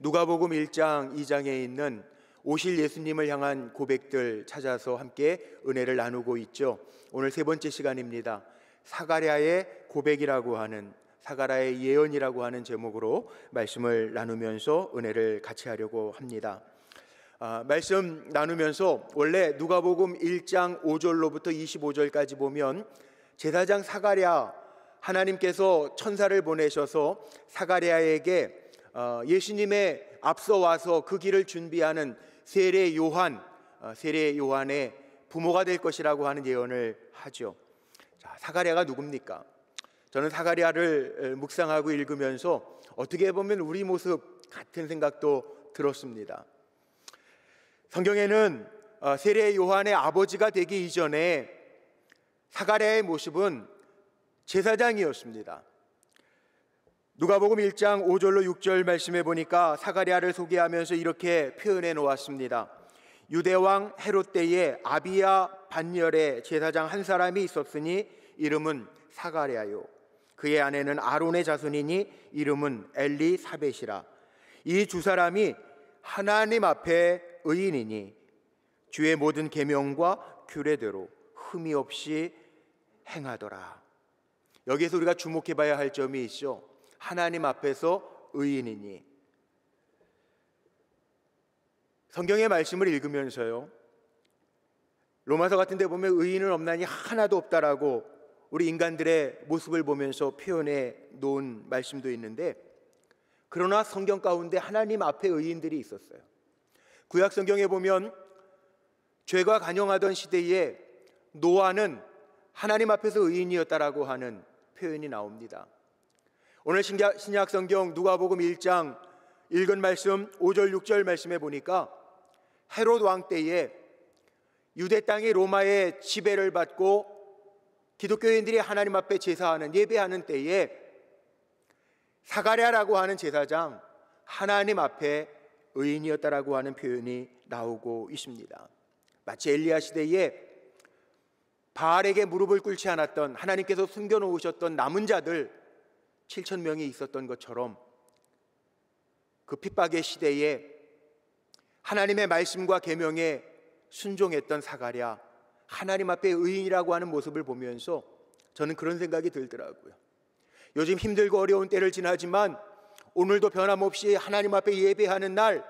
누가복음 1장 2장에 있는 오실 예수님을 향한 고백들 찾아서 함께 은혜를 나누고 있죠. 오늘 세 번째 시간입니다. 사가랴의 고백이라고 하는, 사가랴의 예언이라고 하는 제목으로 말씀을 나누면서 은혜를 같이 하려고 합니다. 말씀 나누면서 원래 누가복음 1장 5절로부터 25절까지 보면 제사장 사가랴, 하나님께서 천사를 보내셔서 사가랴에게 예수님의 앞서 와서 그 길을 준비하는 세례 요한의 부모가 될 것이라고 하는 예언을 하죠. 자, 사가랴가 누굽니까? 저는 사가랴를 묵상하고 읽으면서 어떻게 보면 우리 모습 같은 생각도 들었습니다. 성경에는 세례 요한의 아버지가 되기 이전에 사가랴의 모습은 제사장이었습니다. 누가복음 1장 5절로 6절 말씀해 보니까 사가랴를 소개하면서 이렇게 표현해 놓았습니다. 유대왕 헤롯 때에 아비야 반열에 제사장 한 사람이 있었으니 이름은 사가랴요. 그의 아내는 아론의 자손이니 이름은 엘리사벳이라. 이 두 사람이 하나님 앞에 의인이니 주의 모든 계명과 규례대로 흠이 없이 행하더라. 여기에서 우리가 주목해 봐야 할 점이 있죠. 하나님 앞에서 의인이니. 성경의 말씀을 읽으면서요, 로마서 같은 데 보면 의인은 없나니 하나도 없다라고 우리 인간들의 모습을 보면서 표현해 놓은 말씀도 있는데, 그러나 성경 가운데 하나님 앞에 의인들이 있었어요. 구약 성경에 보면 죄가 간영하던 시대에 노아는 하나님 앞에서 의인이었다라고 하는 표현이 나옵니다. 오늘 신약 성경 누가복음 1장 읽은 말씀 5절 6절 말씀에 보니까 헤롯 왕 때에 유대 땅이 로마의 지배를 받고 기독교인들이 하나님 앞에 제사하는, 예배하는 때에 사가랴라고 하는 제사장, 하나님 앞에 의인이었다라고 하는 표현이 나오고 있습니다. 마치 엘리야 시대에 바알에게 무릎을 꿇지 않았던, 하나님께서 숨겨놓으셨던 남은 자들 7,000명이 있었던 것처럼 그 핍박의 시대에 하나님의 말씀과 계명에 순종했던 사가랴, 하나님 앞에 의인이라고 하는 모습을 보면서 저는 그런 생각이 들더라고요. 요즘 힘들고 어려운 때를 지나지만 오늘도 변함없이 하나님 앞에 예배하는 날,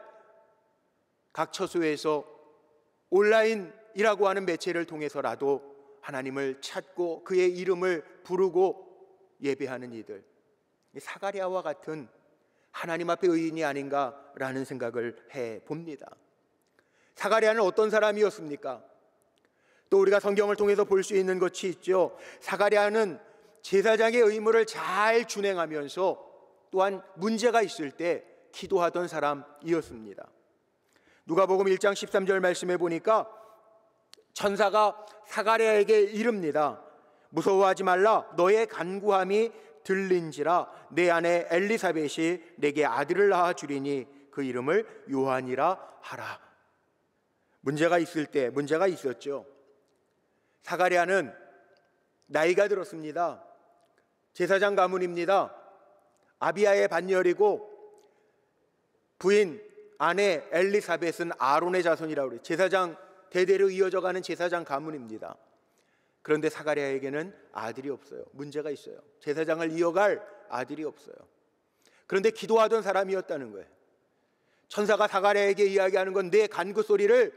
각 처소에서 온라인이라고 하는 매체를 통해서라도 하나님을 찾고 그의 이름을 부르고 예배하는 이들, 사가랴와 같은 하나님 앞에 의인이 아닌가라는 생각을 해봅니다. 사가랴는 어떤 사람이었습니까? 또 우리가 성경을 통해서 볼 수 있는 것이 있죠. 사가랴는 제사장의 의무를 잘 준행하면서 또한 문제가 있을 때 기도하던 사람이었습니다. 누가복음 1장 13절 말씀해 보니까 천사가 사가랴에게 이릅니다. 무서워하지 말라. 너의 간구함이 들린지라. 내 아내 엘리사벳이 내게 아들을 낳아 주리니 그 이름을 요한이라 하라. 문제가 있을 때, 문제가 있었죠. 사가랴는 나이가 들었습니다. 제사장 가문입니다. 아비야의 반열이고 부인 아내 엘리사벳은 아론의 자손이라고 그래요. 제사장 대대로 이어져가는 제사장 가문입니다. 그런데 사가랴에게는 아들이 없어요. 문제가 있어요. 제사장을 이어갈 아들이 없어요. 그런데 기도하던 사람이었다는 거예요. 천사가 사가랴에게 이야기하는 건 내 간구 소리를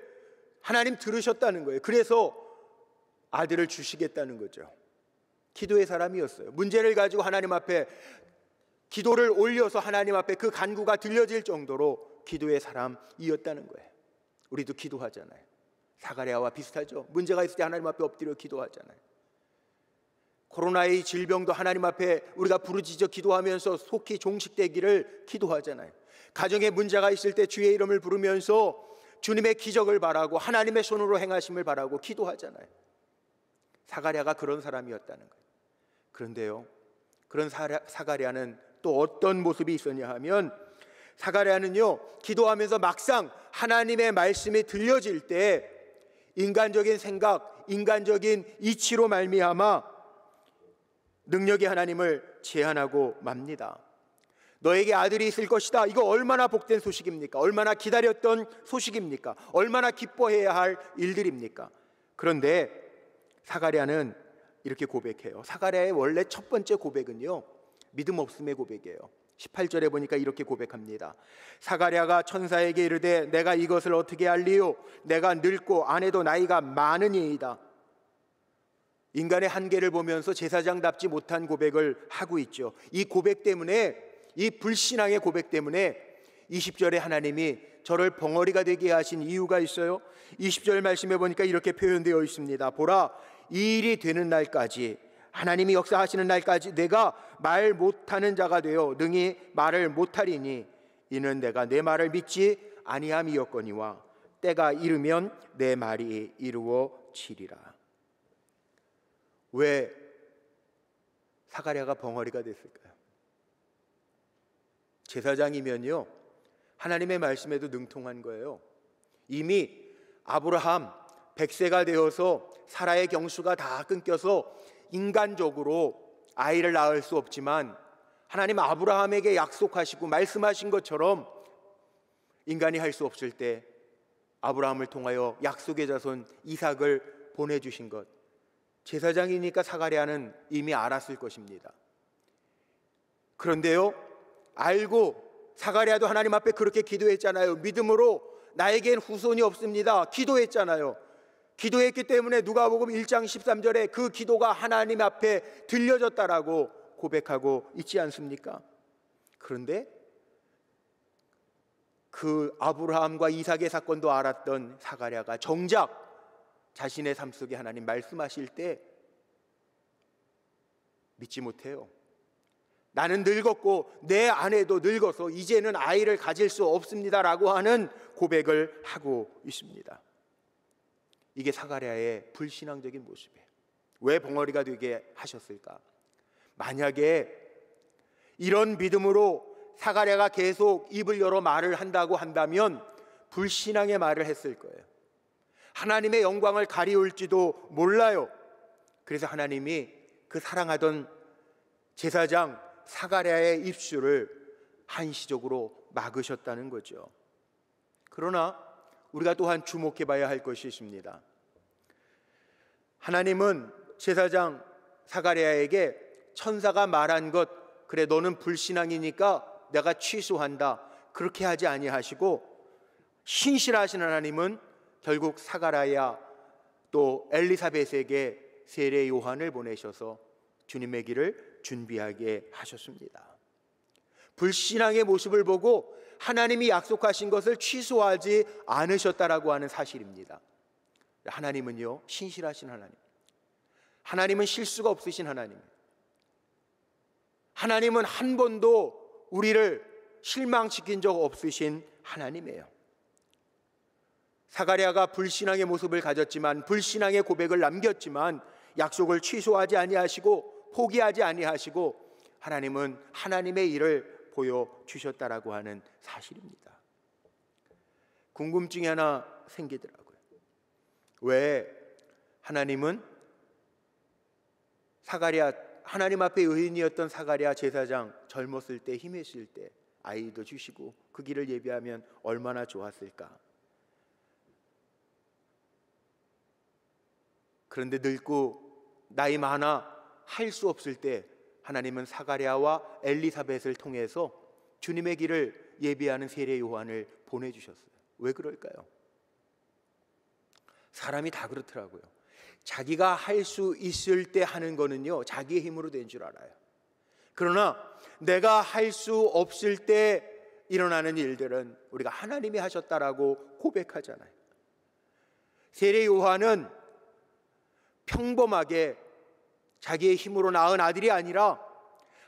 하나님 들으셨다는 거예요. 그래서 아들을 주시겠다는 거죠. 기도의 사람이었어요. 문제를 가지고 하나님 앞에 기도를 올려서 하나님 앞에 그 간구가 들려질 정도로 기도의 사람이었다는 거예요. 우리도 기도하잖아요. 사가랴와 비슷하죠. 문제가 있을 때 하나님 앞에 엎드려 기도하잖아요. 코로나의 질병도 하나님 앞에 우리가 부르짖어 기도하면서 속히 종식되기를 기도하잖아요. 가정에 문제가 있을 때 주의 이름을 부르면서 주님의 기적을 바라고 하나님의 손으로 행하심을 바라고 기도하잖아요. 사가랴가 그런 사람이었다는 거예요. 그런데요, 그런 사가랴는 또 어떤 모습이 있었냐 하면, 사가랴는요, 기도하면서 막상 하나님의 말씀이 들려질 때 인간적인 생각, 인간적인 이치로 말미암아 능력의 하나님을 제한하고 맙니다. 너에게 아들이 있을 것이다. 이거 얼마나 복된 소식입니까? 얼마나 기다렸던 소식입니까? 얼마나 기뻐해야 할 일들입니까? 그런데 사가랴는 이렇게 고백해요. 사가랴의 원래 첫 번째 고백은요, 믿음 없음의 고백이에요. 18절에 보니까 이렇게 고백합니다. 사가랴가 천사에게 이르되 내가 이것을 어떻게 알리요? 내가 늙고 아내도 나이가 많으니이다. 인간의 한계를 보면서 제사장답지 못한 고백을 하고 있죠. 이 고백 때문에, 이 불신앙의 고백 때문에 20절에 하나님이 저를 벙어리가 되게 하신 이유가 있어요. 20절 말씀해 보니까 이렇게 표현되어 있습니다. 보라, 이 일이 되는 날까지, 하나님이 역사하시는 날까지 내가 말 못하는 자가 되어 능히 말을 못하리니 이는 내가 내 말을 믿지 아니함이었거니와 때가 이르면 내 말이 이루어지리라. 왜 사가랴가 벙어리가 됐을까요? 제사장이면요, 하나님의 말씀에도 능통한 거예요. 이미 아브라함 100세가 되어서 사라의 경수가 다 끊겨서 인간적으로 아이를 낳을 수 없지만 하나님 아브라함에게 약속하시고 말씀하신 것처럼 인간이 할 수 없을 때 아브라함을 통하여 약속의 자손 이삭을 보내주신 것, 제사장이니까 사가랴는 이미 알았을 것입니다. 그런데요, 알고 사가랴도 하나님 앞에 그렇게 기도했잖아요. 믿음으로 나에겐 후손이 없습니다. 기도했잖아요. 기도했기 때문에 누가복음 1장 13절에 그 기도가 하나님 앞에 들려졌다라고 고백하고 있지 않습니까? 그런데 그 아브라함과 이삭의 사건도 알았던 사가랴가 정작 자신의 삶 속에 하나님 말씀하실 때 믿지 못해요. 나는 늙었고 내 아내도 늙어서 이제는 아이를 가질 수 없습니다라고 하는 고백을 하고 있습니다. 이게 사가랴의 불신앙적인 모습이에요. 왜 벙어리가 되게 하셨을까? 만약에 이런 믿음으로 사가랴가 계속 입을 열어 말을 한다고 한다면 불신앙의 말을 했을 거예요. 하나님의 영광을 가리울지도 몰라요. 그래서 하나님이 그 사랑하던 제사장 사가랴의 입술을 한시적으로 막으셨다는 거죠. 그러나 우리가 또한 주목해 봐야 할 것이 있습니다. 하나님은 제사장 사가랴에게 천사가 말한 것, 그래 너는 불신앙이니까 내가 취소한다, 그렇게 하지 아니하시고 신실하신 하나님은 결국 사가랴 또 엘리사벳에게 세례 요한을 보내셔서 주님의 길을 준비하게 하셨습니다. 불신앙의 모습을 보고 하나님이 약속하신 것을 취소하지 않으셨다라고 하는 사실입니다. 하나님은요, 신실하신 하나님, 하나님은 실수가 없으신 하나님, 하나님은 한 번도 우리를 실망시킨 적 없으신 하나님이에요. 사가랴가 불신앙의 모습을 가졌지만, 불신앙의 고백을 남겼지만 약속을 취소하지 아니하시고 포기하지 아니하시고 하나님은 하나님의 일을 보여주셨다라고 하는 사실입니다. 궁금증이 하나 생기더라고요. 왜 하나님은 사가랴, 하나님 앞에 의인이었던 사가랴 제사장 젊었을 때, 힘했을 때 아이도 주시고 그 길을 예비하면 얼마나 좋았을까. 그런데 늙고 나이 많아 할 수 없을 때 하나님은 사가랴와 엘리사벳을 통해서 주님의 길을 예비하는 세례 요한을 보내주셨어요. 왜 그럴까요? 사람이 다 그렇더라고요. 자기가 할 수 있을 때 하는 거는요, 자기의 힘으로 된 줄 알아요. 그러나 내가 할 수 없을 때 일어나는 일들은 우리가 하나님이 하셨다라고 고백하잖아요. 세례 요한은 평범하게 자기의 힘으로 낳은 아들이 아니라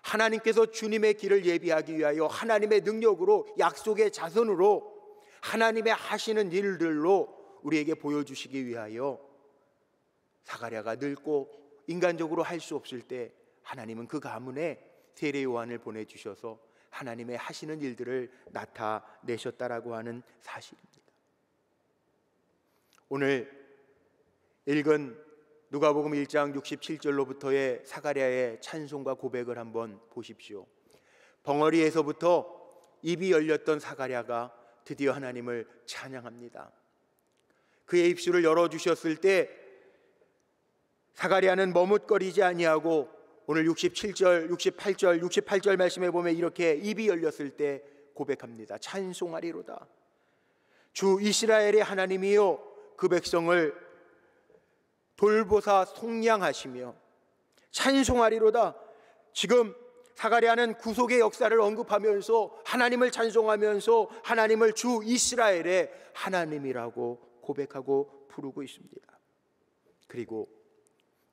하나님께서 주님의 길을 예비하기 위하여 하나님의 능력으로, 약속의 자손으로 하나님의 하시는 일들로 우리에게 보여주시기 위하여 사가랴가 늙고 인간적으로 할 수 없을 때 하나님은 그 가문에 세례 요한을 보내주셔서 하나님의 하시는 일들을 나타내셨다라고 하는 사실입니다. 오늘 읽은 누가복음 1장 67절로부터의 사가랴의 찬송과 고백을 한번 보십시오. 벙어리에서부터 입이 열렸던 사가랴가 드디어 하나님을 찬양합니다. 그의 입술을 열어주셨을 때 사가랴는 머뭇거리지 아니하고 오늘 68절 말씀에 보면 이렇게 입이 열렸을 때 고백합니다. 찬송하리로다. 주 이스라엘의 하나님이요 그 백성을 돌보사 속량하시며 찬송하리로다. 지금 사가랴는 구속의 역사를 언급하면서 하나님을 찬송하면서 하나님을 주 이스라엘의 하나님이라고 고백하고 부르고 있습니다. 그리고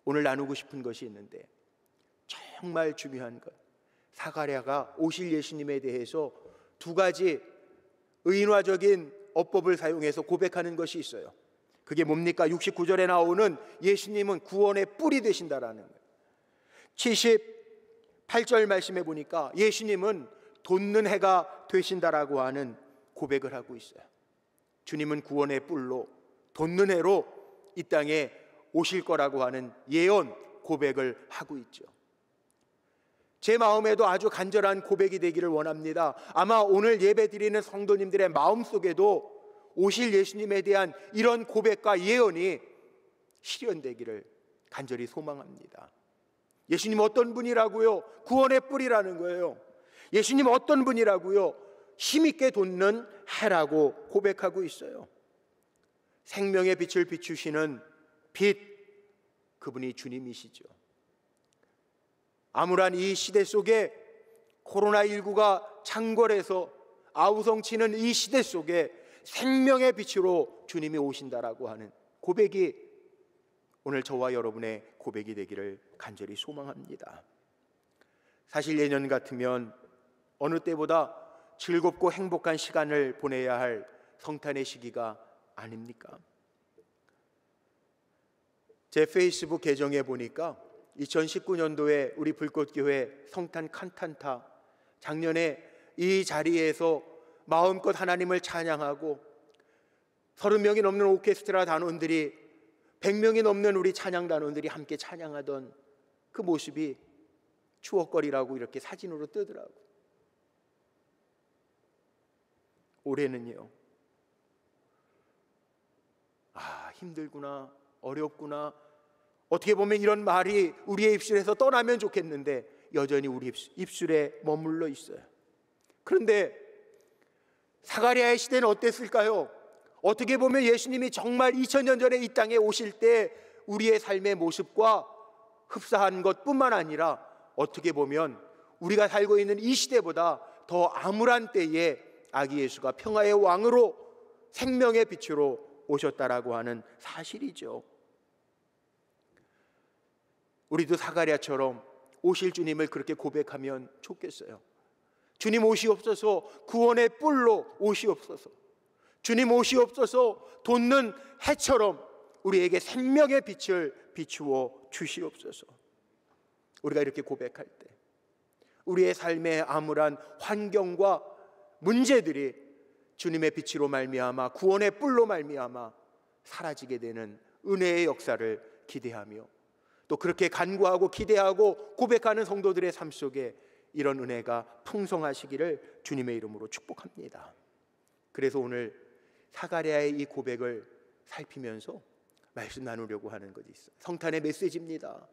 오늘 나누고 싶은 것이 있는데 정말 중요한 것, 사가랴가 오실 예수님에 대해서 두 가지 의인화적인 어법을 사용해서 고백하는 것이 있어요. 그게 뭡니까? 69절에 나오는 예수님은 구원의 뿔이 되신다라는 거예요. 78절 말씀해 보니까 예수님은 돋는 해가 되신다라고 하는 고백을 하고 있어요. 주님은 구원의 뿔로 돋는 해로 이 땅에 오실 거라고 하는 예언 고백을 하고 있죠. 제 마음에도 아주 간절한 고백이 되기를 원합니다. 아마 오늘 예배 드리는 성도님들의 마음속에도 오실 예수님에 대한 이런 고백과 예언이 실현되기를 간절히 소망합니다. 예수님 어떤 분이라고요? 구원의 뿔이라는 거예요. 예수님 어떤 분이라고요? 힘있게 돋는 해라고 고백하고 있어요. 생명의 빛을 비추시는 빛, 그분이 주님이시죠. 암울한 이 시대 속에 코로나19가 창궐해서 아우성치는 이 시대 속에 생명의 빛으로 주님이 오신다라고 하는 고백이 오늘 저와 여러분의 고백이 되기를 간절히 소망합니다. 사실 예년 같으면 어느 때보다 즐겁고 행복한 시간을 보내야 할 성탄의 시기가 아닙니까? 제 페이스북 계정에 보니까 2019년도에 우리 불꽃교회 성탄 칸탄타, 작년에 이 자리에서 마음껏 하나님을 찬양하고 30명이 넘는 오케스트라 단원들이 100명이 넘는 우리 찬양 단원들이 함께 찬양하던 그 모습이 추억거리라고 이렇게 사진으로 뜨더라고요. 올해는요, 힘들구나, 어렵구나, 어떻게 보면 이런 말이 우리의 입술에서 떠나면 좋겠는데 여전히 우리 입술에 머물러 있어요. 그런데 사가랴의 시대는 어땠을까요? 어떻게 보면 예수님이 정말 2000년 전에 이 땅에 오실 때 우리의 삶의 모습과 흡사한 것뿐만 아니라 어떻게 보면 우리가 살고 있는 이 시대보다 더 암울한 때에 아기 예수가 평화의 왕으로 생명의 빛으로 오셨다라고 하는 사실이죠. 우리도 사가랴처럼 오실 주님을 그렇게 고백하면 좋겠어요. 주님 오시옵소서, 구원의 뿔로 오시옵소서. 주님 오시옵소서, 돋는 해처럼 우리에게 생명의 빛을 비추어 주시옵소서. 우리가 이렇게 고백할 때 우리의 삶의 암울한 환경과 문제들이 주님의 빛으로 말미암아, 구원의 뿔로 말미암아 사라지게 되는 은혜의 역사를 기대하며, 또 그렇게 간구하고 기대하고 고백하는 성도들의 삶 속에 이런 은혜가 풍성하시기를 주님의 이름으로 축복합니다. 그래서 오늘 사가랴의 이 고백을 살피면서 말씀 나누려고 하는 것이 있어요. 성탄의 메시지입니다.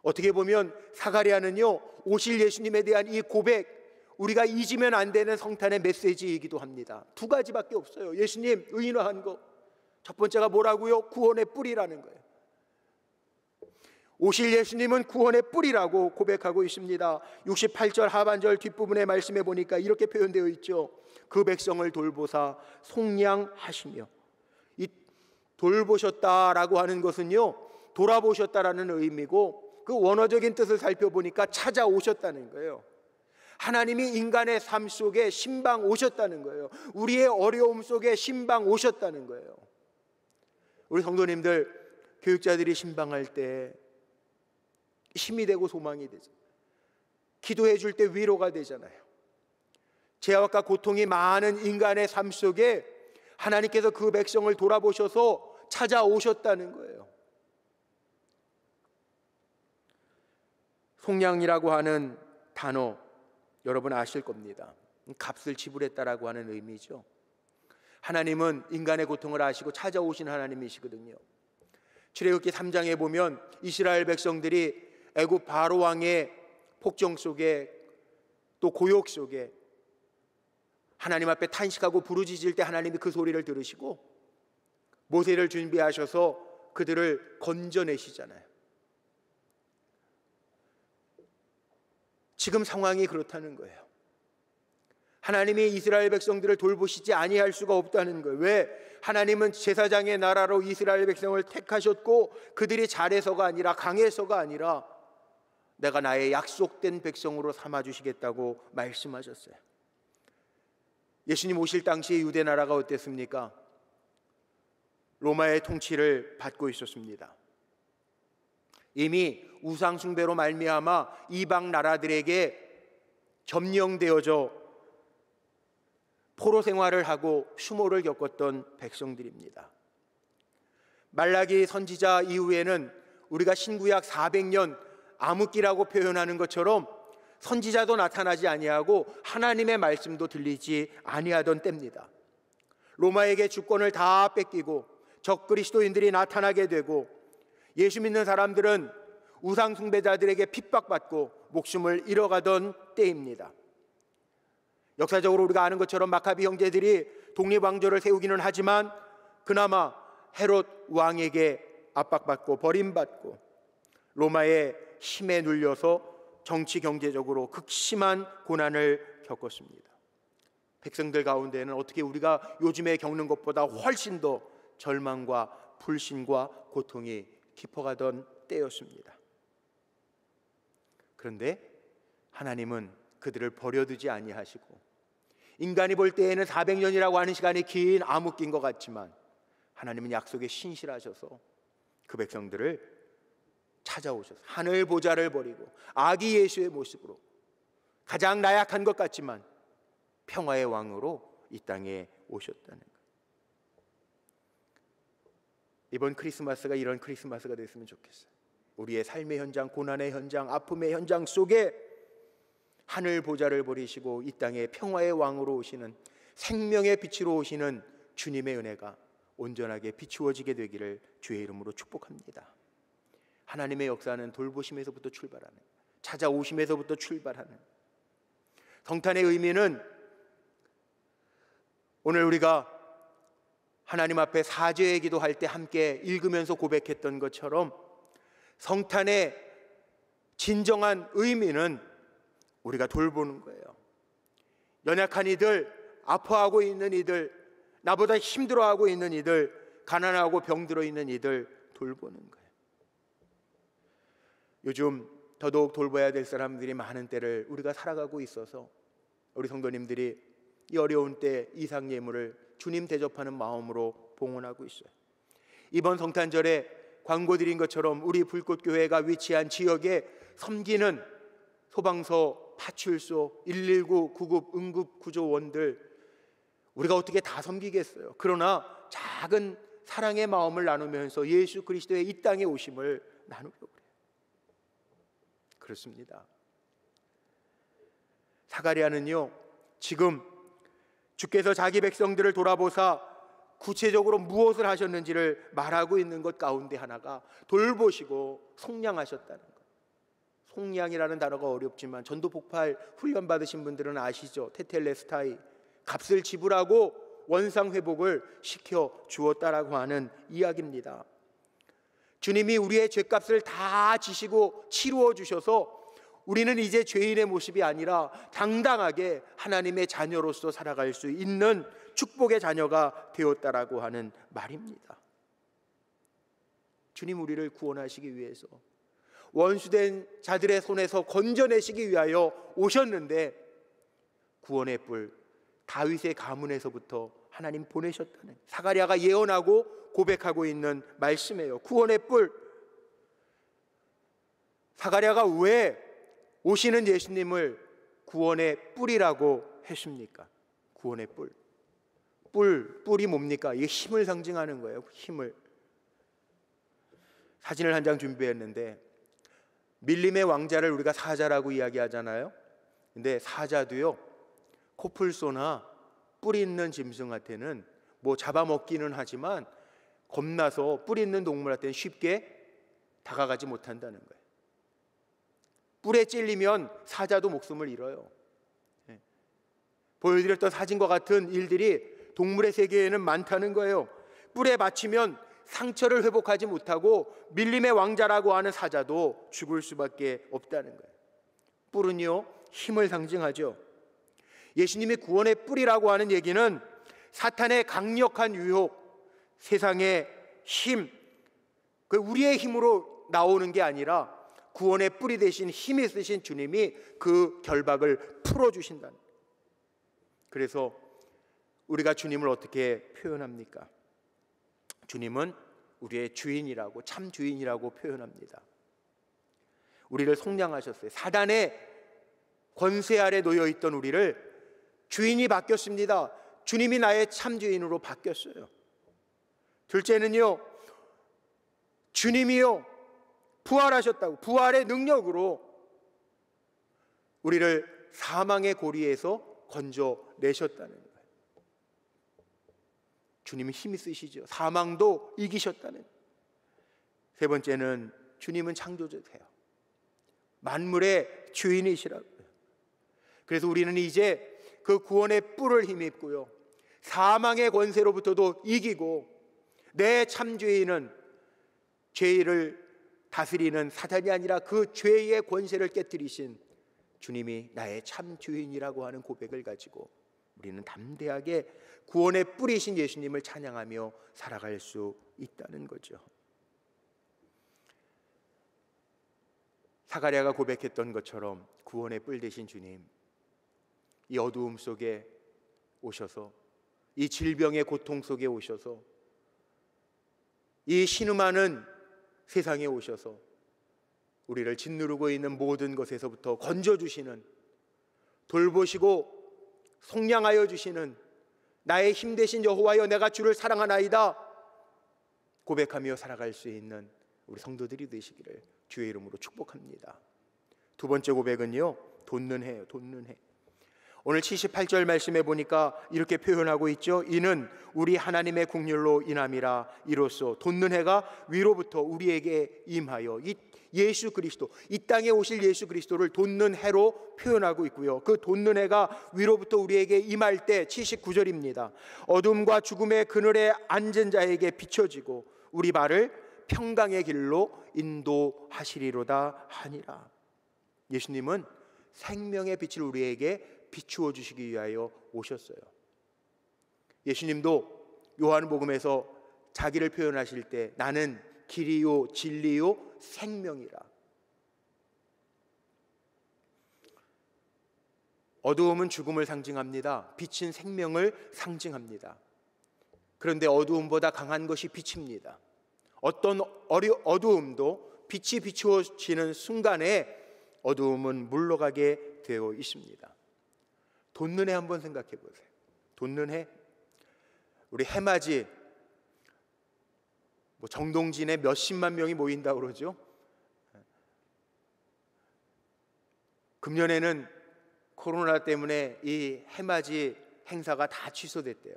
어떻게 보면 사가랴는요, 오실 예수님에 대한 이 고백, 우리가 잊으면 안 되는 성탄의 메시지이기도 합니다. 두 가지밖에 없어요. 예수님 의인화한 거, 첫 번째가 뭐라고요? 구원의 뿔이라는 거예요. 오실 예수님은 구원의 뿔이라고 고백하고 있습니다. 68절 하반절 뒷부분의 말씀에 보니까 이렇게 표현되어 있죠. 그 백성을 돌보사 속량하시며. 이 돌보셨다라고 하는 것은요, 돌아보셨다라는 의미고, 그 원어적인 뜻을 살펴보니까 찾아오셨다는 거예요. 하나님이 인간의 삶 속에 신방 오셨다는 거예요. 우리의 어려움 속에 신방 오셨다는 거예요. 우리 성도님들, 교육자들이 신방할 때 힘이 되고 소망이 되죠. 기도해 줄 때 위로가 되잖아요. 죄악과 고통이 많은 인간의 삶 속에 하나님께서 그 백성을 돌아보셔서 찾아오셨다는 거예요. 속량이라고 하는 단어, 여러분 아실 겁니다. 값을 지불했다라고 하는 의미죠. 하나님은 인간의 고통을 아시고 찾아오신 하나님이시거든요. 출애굽기 3장에 보면 이스라엘 백성들이 애굽 바로 왕의 폭정 속에 또 고욕 속에 하나님 앞에 탄식하고 부르짖을 때 하나님이 그 소리를 들으시고 모세를 준비하셔서 그들을 건져내시잖아요. 지금 상황이 그렇다는 거예요. 하나님이 이스라엘 백성들을 돌보시지 아니할 수가 없다는 거예요. 왜? 하나님은 제사장의 나라로 이스라엘 백성을 택하셨고 그들이 잘해서가 아니라 강해서가 아니라 내가 나의 약속된 백성으로 삼아주시겠다고 말씀하셨어요. 예수님 오실 당시에 유대 나라가 어땠습니까? 로마의 통치를 받고 있었습니다. 이미 우상 숭배로 말미암아 이방 나라들에게 점령되어져 포로 생활을 하고 수모를 겪었던 백성들입니다. 말라기 선지자 이후에는 우리가 신구약 400년 암흑기라고 표현하는 것처럼 선지자도 나타나지 아니하고 하나님의 말씀도 들리지 아니하던 때입니다. 로마에게 주권을 다 뺏기고 적 그리스도인들이 나타나게 되고 예수 믿는 사람들은 우상 숭배자들에게 핍박받고 목숨을 잃어가던 때입니다. 역사적으로 우리가 아는 것처럼 마카비 형제들이 독립왕조를 세우기는 하지만 그나마 헤롯 왕에게 압박받고 버림받고 로마의 힘에 눌려서 정치 경제적으로 극심한 고난을 겪었습니다. 백성들 가운데는 어떻게 우리가 요즘에 겪는 것보다 훨씬 더 절망과 불신과 고통이 깊어가던 때였습니다. 그런데 하나님은 그들을 버려두지 아니하시고 인간이 볼 때에는 400년이라고 하는 시간이 긴 암흑기인 것 같지만 하나님은 약속에 신실하셔서 그 백성들을 찾아오셔서 하늘 보좌를 버리고 아기 예수의 모습으로 가장 나약한 것 같지만 평화의 왕으로 이 땅에 오셨다는 것. 이번 크리스마스가 이런 크리스마스가 됐으면 좋겠어요. 우리의 삶의 현장, 고난의 현장, 아픔의 현장 속에 하늘 보좌를 버리시고 이 땅에 평화의 왕으로 오시는 생명의 빛으로 오시는 주님의 은혜가 온전하게 비추어지게 되기를 주의 이름으로 축복합니다. 하나님의 역사는 돌보심에서부터 출발하는, 찾아오심에서부터 출발하는 성탄의 의미는 오늘 우리가 하나님 앞에 사죄의 기도할 때 함께 읽으면서 고백했던 것처럼 성탄의 진정한 의미는 우리가 돌보는 거예요. 연약한 이들, 아파하고 있는 이들, 나보다 힘들어하고 있는 이들, 가난하고 병들어 있는 이들 돌보는 거예요. 요즘 더더욱 돌봐야 될 사람들이 많은 때를 우리가 살아가고 있어서 우리 성도님들이 이 어려운 때 이상 예물을 주님 대접하는 마음으로 봉헌하고 있어요. 이번 성탄절에 광고 드린 것처럼 우리 불꽃교회가 위치한 지역에 섬기는 소방서, 파출소, 119, 구급, 응급구조원들 우리가 어떻게 다 섬기겠어요? 그러나 작은 사랑의 마음을 나누면서 예수 그리스도의 이 땅에 오심을 나누려고 그래요. 그렇습니다. 사가랴는요, 지금 주께서 자기 백성들을 돌아보사 구체적으로 무엇을 하셨는지를 말하고 있는 것 가운데 하나가 돌보시고 속량하셨다는 것. 속량이라는 단어가 어렵지만 전도 폭발 훈련 받으신 분들은 아시죠? 테텔레스타이, 값을 지불하고 원상 회복을 시켜 주었다라고 하는 이야기입니다. 주님이 우리의 죄값을 다 지시고 치루어 주셔서 우리는 이제 죄인의 모습이 아니라 당당하게 하나님의 자녀로서 살아갈 수 있는 축복의 자녀가 되었다라고 하는 말입니다. 주님 우리를 구원하시기 위해서 원수된 자들의 손에서 건져내시기 위하여 오셨는데 구원의 뿔 다윗의 가문에서부터 하나님 보내셨다는 사가랴가 예언하고 고백하고 있는 말씀이에요. 구원의 뿔. 사가랴가 왜 오시는 예수님을 구원의 뿔이라고 했습니까? 구원의 뿔. 뿔이 뭡니까? 이게 힘을 상징하는 거예요. 힘을. 사진을 한 장 준비했는데 밀림의 왕자를 우리가 사자라고 이야기하잖아요. 근데 사자도요, 코뿔소나 뿔 있는 짐승한테는 뭐 잡아먹기는 하지만 겁나서 뿔 있는 동물한테는 쉽게 다가가지 못한다는 거예요. 뿔에 찔리면 사자도 목숨을 잃어요. 보여드렸던 사진과 같은 일들이 동물의 세계에는 많다는 거예요. 뿔에 맞히면 상처를 회복하지 못하고 밀림의 왕자라고 하는 사자도 죽을 수밖에 없다는 거예요. 뿔은요, 힘을 상징하죠. 예수님이 구원의 뿔이라고 하는 얘기는 사탄의 강력한 유혹, 세상의 힘, 그 우리의 힘으로 나오는 게 아니라 구원의 뿔이 되신 힘이 있으신 주님이 그 결박을 풀어주신다는 거예요. 그래서 우리가 주님을 어떻게 표현합니까? 주님은 우리의 주인이라고, 참 주인이라고 표현합니다. 우리를 속량하셨어요. 사단의 권세 아래 놓여있던 우리를 주인이 바뀌었습니다. 주님이 나의 참 주인으로 바뀌었어요. 둘째는요, 주님이요 부활하셨다고, 부활의 능력으로 우리를 사망의 고리에서 건져내셨다는 거예요. 주님은 힘이 쓰시죠. 사망도 이기셨다는 거예요. 세 번째는 주님은 창조주세요. 만물의 주인이시라고요. 그래서 우리는 이제 그 구원의 뿔을 힘입고요, 사망의 권세로부터도 이기고, 내 참주인은 죄를 다스리는 사단이 아니라 그 죄의 권세를 깨뜨리신 주님이 나의 참주인이라고 하는 고백을 가지고 우리는 담대하게 구원의 뿔이신 예수님을 찬양하며 살아갈 수 있다는 거죠. 사가랴가 고백했던 것처럼 구원의 뿔 되신 주님, 이 어두움 속에 오셔서, 이 질병의 고통 속에 오셔서, 이 신음하는 세상에 오셔서 우리를 짓누르고 있는 모든 것에서부터 건져주시는, 돌보시고 속량하여 주시는 나의 힘 되신 여호와여, 내가 주를 사랑하나이다 고백하며 살아갈 수 있는 우리 성도들이 되시기를 주의 이름으로 축복합니다. 두 번째 고백은요, 돋는 해예요. 돋는 해. 오늘 78절 말씀에 보니까 이렇게 표현하고 있죠. 이는 우리 하나님의 국률로 인함이라. 이로써 돋는 해가 위로부터 우리에게 임하여, 이 예수 그리스도, 이 땅에 오실 예수 그리스도를 돋는 해로 표현하고 있고요. 그 돋는 해가 위로부터 우리에게 임할 때 79절입니다. 어둠과 죽음의 그늘에 앉은 자에게 비춰지고 우리 발을 평강의 길로 인도하시리로다 하니라. 예수님은 생명의 빛을 우리에게 비추어 주시기 위하여 오셨어요. 예수님도 요한복음에서 자기를 표현하실 때 나는 길이요 진리요 생명이라. 어두움은 죽음을 상징합니다. 빛은 생명을 상징합니다. 그런데 어두움보다 강한 것이 빛입니다. 어떤 어두움도 빛이 비추어지는 순간에 어두움은 물러가게 되어 있습니다. 돋는 해 한번 생각해 보세요. 돋는 해, 우리 해맞이 정동진에 몇십만 명이 모인다고 그러죠. 금년에는 코로나 때문에 이 해맞이 행사가 다 취소됐대요.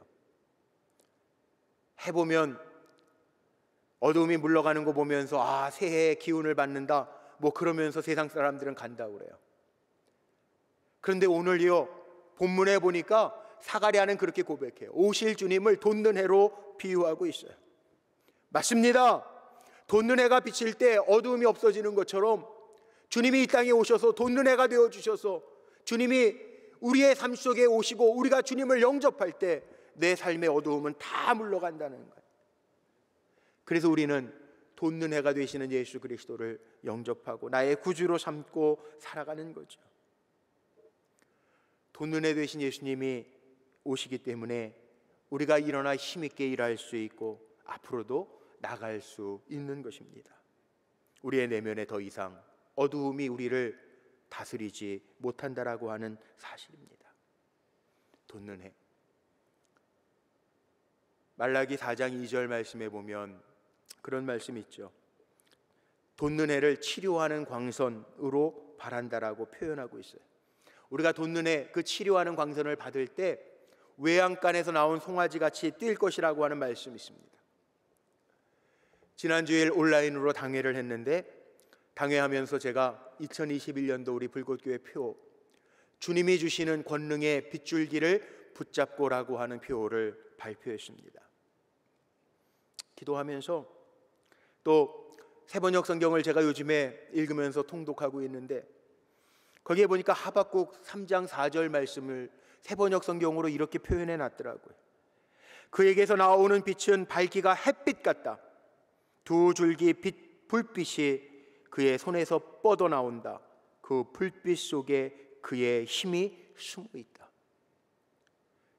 해보면 어두움이 물러가는 거 보면서 아, 새해의 기운을 받는다 그러면서 세상 사람들은 간다고 그래요. 그런데 오늘요, 본문에 보니까 사가랴는 그렇게 고백해요. 오실 주님을 돋는 해로 비유하고 있어요. 맞습니다. 돋는 해가 비칠 때 어두움이 없어지는 것처럼 주님이 이 땅에 오셔서 돋는 해가 되어주셔서 주님이 우리의 삶 속에 오시고 우리가 주님을 영접할 때 내 삶의 어두움은 다 물러간다는 거예요. 그래서 우리는 돋는 해가 되시는 예수 그리스도를 영접하고 나의 구주로 삼고 살아가는 거죠. 돋는 해 되신 예수님이 오시기 때문에 우리가 일어나 힘있게 일할 수 있고 앞으로도 나갈 수 있는 것입니다. 우리의 내면에 더 이상 어두움이 우리를 다스리지 못한다라고 하는 사실입니다. 돋는 해. 말라기 4장 2절 말씀에 보면 그런 말씀이 있죠. 돋는 해를 치료하는 광선으로 바란다라고 표현하고 있어요. 우리가 돋는 해 그 치료하는 광선을 받을 때 외양간에서 나온 송아지 같이 뛸 것이라고 하는 말씀이 있습니다. 지난주일 온라인으로 당회를 했는데, 당회하면서 제가 2021년도 우리 불꽃교회 표, 주님이 주시는 권능의 빗줄기를 붙잡고라고 하는 표를 발표했습니다. 기도하면서 또 세번역 성경을 제가 요즘에 읽으면서 통독하고 있는데, 거기에 보니까 하박국 3장 4절 말씀을 세번역 성경으로 이렇게 표현해 놨더라고요. 그에게서 나오는 빛은 밝기가 햇빛 같다. 두 줄기 불빛이 그의 손에서 뻗어 나온다. 그 불빛 속에 그의 힘이 숨어 있다.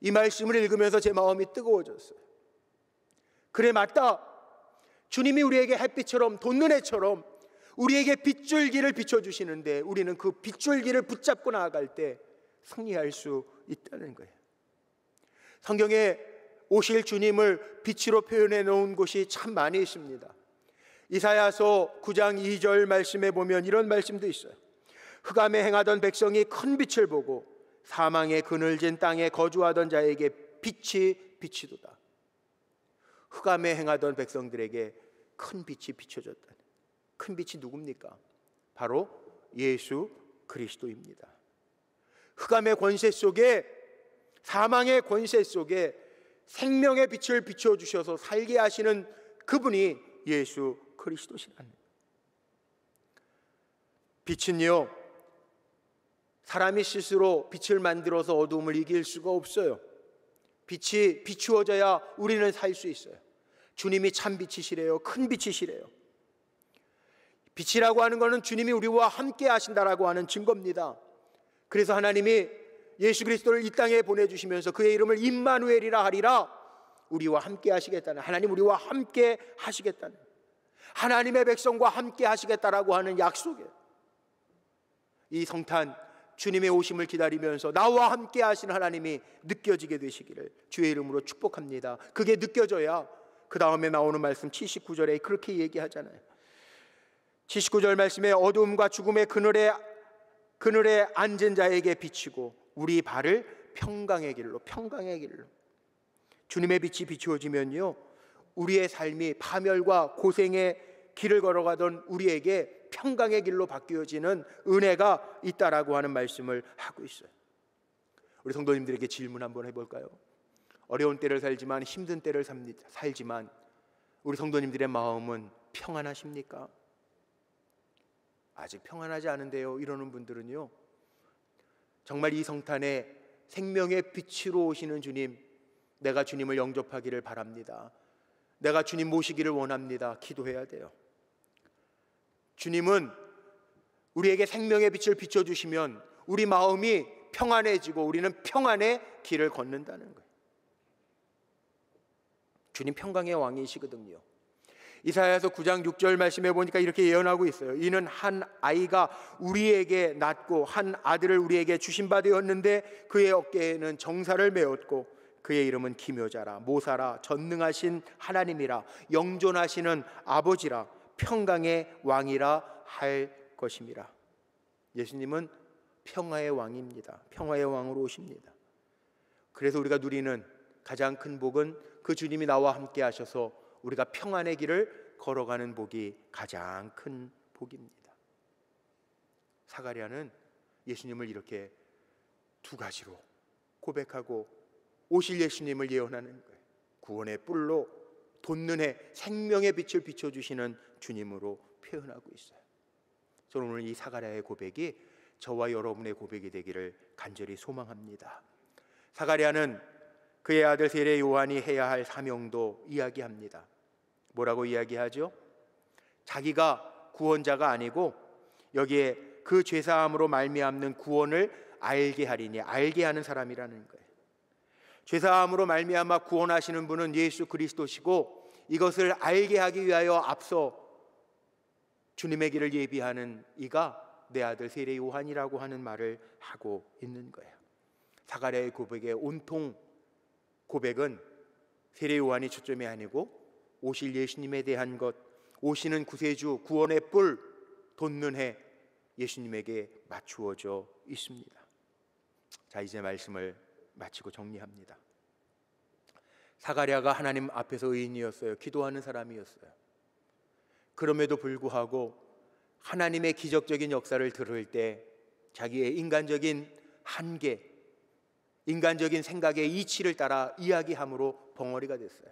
이 말씀을 읽으면서 제 마음이 뜨거워졌어요. 그래, 맞다. 주님이 우리에게 햇빛처럼, 돋는 해처럼 우리에게 빗줄기를 비춰주시는데, 우리는 그 빗줄기를 붙잡고 나아갈 때 승리할 수 있다는 거예요. 성경에 오실 주님을 빛으로 표현해 놓은 곳이 참 많이 있습니다. 이사야서 9장 2절 말씀에 보면 이런 말씀도 있어요. 흑암에 행하던 백성이 큰 빛을 보고 사망의 그늘진 땅에 거주하던 자에게 빛이 비치도다. 흑암에 행하던 백성들에게 큰 빛이 비춰졌다. 큰 빛이 누굽니까? 바로 예수 그리스도입니다. 흑암의 권세 속에, 사망의 권세 속에 생명의 빛을 비춰주셔서 살게 하시는 그분이 예수 그리스도시라는 거예요. 빛은요, 사람이 스스로 빛을 만들어서 어두움을 이길 수가 없어요. 빛이 비추어져야 우리는 살 수 있어요. 주님이 참 빛이시래요. 큰 빛이시래요. 빛이라고 하는 것은 주님이 우리와 함께 하신다라고 하는 증거입니다. 그래서 하나님이 예수 그리스도를 이 땅에 보내주시면서 그의 이름을 임마누엘이라 하리라, 우리와 함께 하시겠다는, 하나님 우리와 함께 하시겠다는, 하나님의 백성과 함께 하시겠다라고 하는 약속이에요. 이 성탄 주님의 오심을 기다리면서 나와 함께 하신 하나님이 느껴지게 되시기를 주의 이름으로 축복합니다. 그게 느껴져야 그 다음에 나오는 말씀 79절에 그렇게 얘기하잖아요. 79절 말씀에 어두움과 죽음의 그늘에 앉은 자에게 비치고 우리 발을 평강의 길로, 평강의 길로. 주님의 빛이 비추어지면요, 우리의 삶이 파멸과 고생의 길을 걸어가던 우리에게 평강의 길로 바뀌어지는 은혜가 있다라고 하는 말씀을 하고 있어요. 우리 성도님들에게 질문 한번 해볼까요? 어려운 때를 살지만, 힘든 때를 살지만 우리 성도님들의 마음은 평안하십니까? 아직 평안하지 않은데요 이러는 분들은요, 정말 이 성탄에 생명의 빛으로 오시는 주님, 내가 주님을 영접하기를 바랍니다. 내가 주님 모시기를 원합니다. 기도해야 돼요. 주님은 우리에게 생명의 빛을 비춰주시면 우리 마음이 평안해지고 우리는 평안의 길을 걷는다는 거예요. 주님 평강의 왕이시거든요. 이사야서 9장 6절 말씀해 보니까 이렇게 예언하고 있어요. 이는 한 아이가 우리에게 낳고 한 아들을 우리에게 주신 바 되었는데 그의 어깨에는 정사를 메었고 그의 이름은 기묘자라, 모사라, 전능하신 하나님이라, 영존하시는 아버지라, 평강의 왕이라 할 것임이라. 예수님은 평화의 왕입니다. 평화의 왕으로 오십니다. 그래서 우리가 누리는 가장 큰 복은 그 주님이 나와 함께 하셔서 우리가 평안의 길을 걸어가는 복이 가장 큰 복입니다. 사가랴는 예수님을 이렇게 두 가지로 고백하고 오실 예수님을 예언하는 거예요. 구원의 뿔로 돋는 해 생명의 빛을 비춰주시는 주님으로 표현하고 있어요. 저는 오늘 이 사가랴의 고백이 저와 여러분의 고백이 되기를 간절히 소망합니다. 사가랴는 그의 아들 세례 요한이 해야 할 사명도 이야기합니다. 뭐라고 이야기하죠? 자기가 구원자가 아니고 여기에 그 죄사함으로 말미암는 구원을 알게 하리니, 알게 하는 사람이라는 거예요. 죄사함으로 말미암아 구원하시는 분은 예수 그리스도시고 이것을 알게 하기 위하여 앞서 주님의 길을 예비하는 이가 내 아들 세례 요한이라고 하는 말을 하고 있는 거예요. 사가랴의 고백의 온통 고백은 세례 요한이 초점이 아니고 오실 예수님에 대한 것, 오시는 구세주, 구원의 뿔, 돋는 해 예수님에게 맞추어져 있습니다. 자, 이제 말씀을 마치고 정리합니다. 사가랴가 하나님 앞에서 의인이었어요. 기도하는 사람이었어요. 그럼에도 불구하고 하나님의 기적적인 역사를 들을 때 자기의 인간적인 한계, 인간적인 생각의 이치를 따라 이야기함으로 벙어리가 됐어요.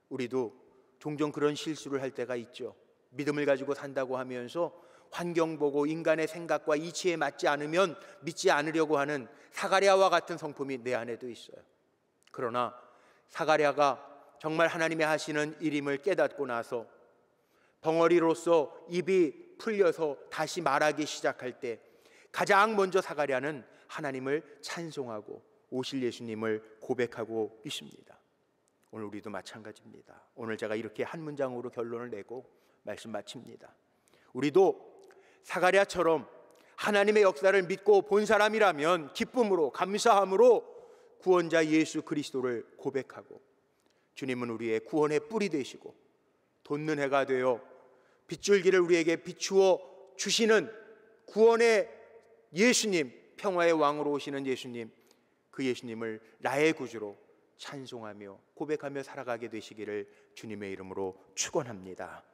우리도 종종 그런 실수를 할 때가 있죠. 믿음을 가지고 산다고 하면서 환경 보고 인간의 생각과 이치에 맞지 않으면 믿지 않으려고 하는 사가랴와 같은 성품이 내 안에도 있어요. 그러나 사가랴가 정말 하나님의 하시는 일임을 깨닫고 나서 벙어리로서 입이 풀려서 다시 말하기 시작할 때 가장 먼저 사가랴는 하나님을 찬송하고 오실 예수님을 고백하고 있습니다. 오늘 우리도 마찬가지입니다. 오늘 제가 이렇게 한 문장으로 결론을 내고 말씀 마칩니다. 우리도 사가랴처럼 하나님의 역사를 믿고 본 사람이라면 기쁨으로 감사함으로 구원자 예수 그리스도를 고백하고, 주님은 우리의 구원의 뿔이 되시고 돋는 해가 되어 빗줄기를 우리에게 비추어 주시는 구원의 예수님, 평화의 왕으로 오시는 예수님, 그 예수님을 나의 구주로 찬송하며 고백하며 살아가게 되시기를 주님의 이름으로 축원합니다.